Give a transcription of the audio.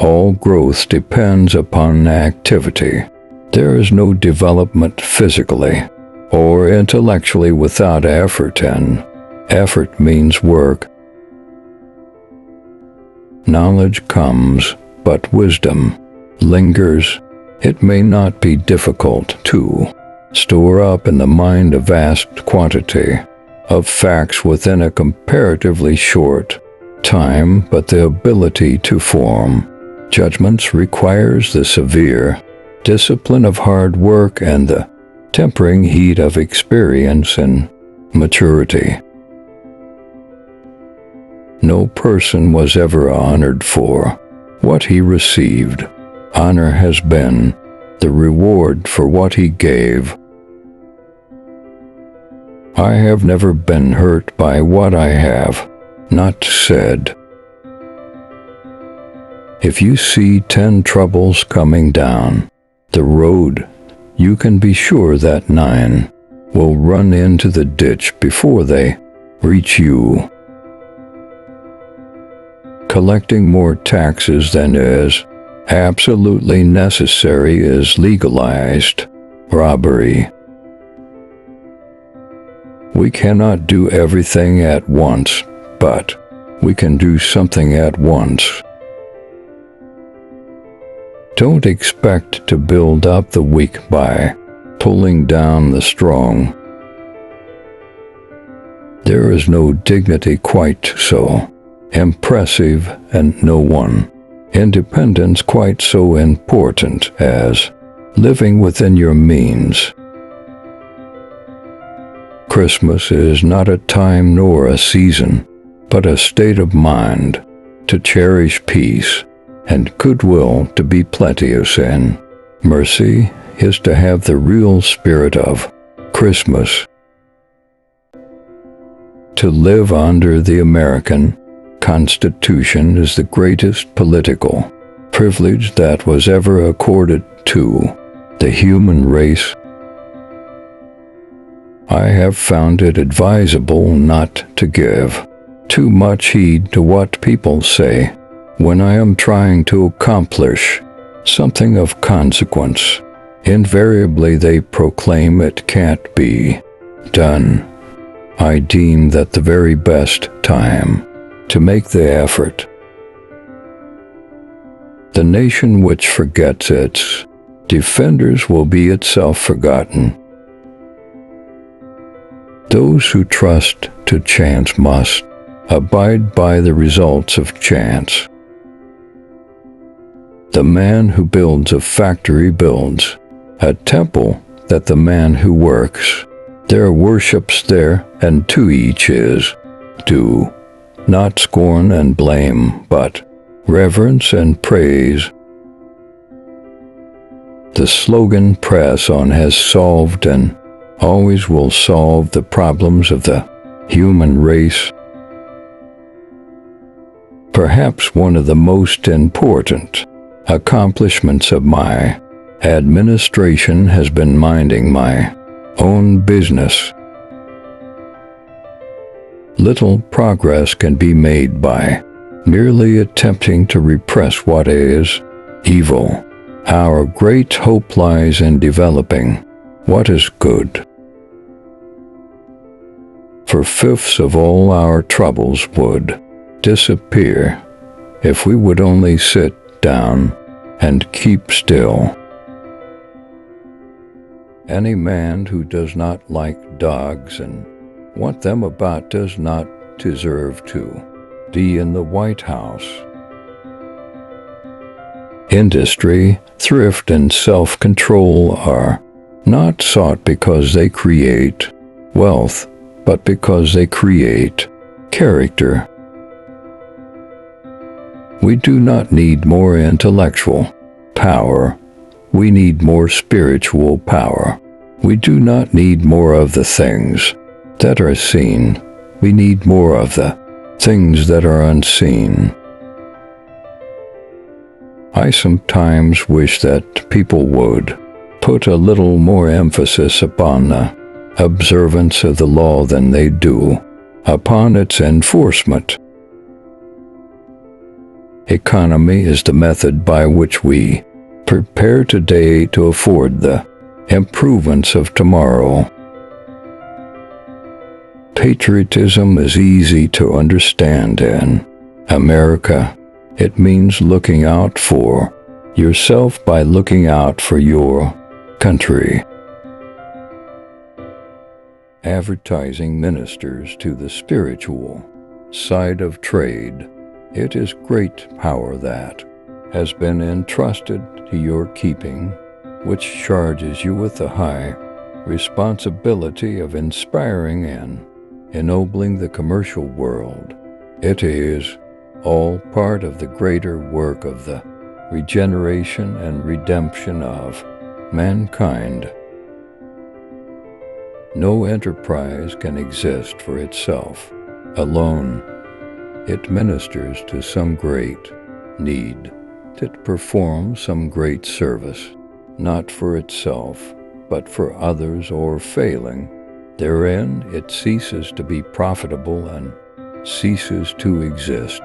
All growth depends upon activity. There is no development physically or intellectually without effort, and effort means work. Knowledge comes, but wisdom lingers. It may not be difficult to store up in the mind a vast quantity of facts within a comparatively short time, but the ability to form judgments requires the severe discipline of hard work and the tempering heat of experience and maturity. No person was ever honored for what he received. Honor has been the reward for what he gave. I have never been hurt by what I have not said. If you see 10 troubles coming down the road, you can be sure that 9 will run into the ditch before they reach you. Collecting more taxes than is absolutely necessary is legalized robbery. We cannot do everything at once, but we can do something at once. Don't expect to build up the weak by pulling down the strong. There is no dignity quite so impressive, and no one independence quite so important as living within your means. Christmas is not a time nor a season, but a state of mind to cherish peace and goodwill, to be plenteous, and mercy is to have the real spirit of Christmas. To live under the American Constitution is the greatest political privilege that was ever accorded to the human race. I have found it advisable not to give too much heed to what people say when I am trying to accomplish something of consequence. Invariably they proclaim it can't be done. I deem that the very best time to make the effort. The nation which forgets its defenders will be itself forgotten. Those who trust to chance must abide by the results of chance. The man who builds a factory builds a temple that the man who works there worships there, and to each is due not scorn and blame, but reverence and praise. The slogan "Press on" has solved and always will solve the problems of the human race. Perhaps one of the most important accomplishments of my administration has been minding my own business. Little progress can be made by merely attempting to repress what is evil. Our great hope lies in developing what is good. 4/5 of all our troubles would disappear if we would only sit down and keep still. Any man who does not like dogs and want them about does not deserve to be in the White House. Industry, thrift, and self-control are not sought because they create wealth, but because they create character. We do not need more intellectual power. We need more spiritual power. We do not need more of the things that are seen. We need more of the things that are unseen. I sometimes wish that people would put a little more emphasis upon the observance of the law than they do upon its enforcement. Economy is the method by which we prepare today to afford the improvements of tomorrow. Patriotism is easy to understand in America. It means looking out for yourself by looking out for your country. Advertising ministers to the spiritual side of trade. It is great power that has been entrusted to your keeping, which charges you with the high responsibility of inspiring and ennobling the commercial world. It is all part of the greater work of the regeneration and redemption of mankind. No enterprise can exist for itself alone. It ministers to some great need. It performs some great service, not for itself, but for others, or failing therein, it ceases to be profitable and ceases to exist.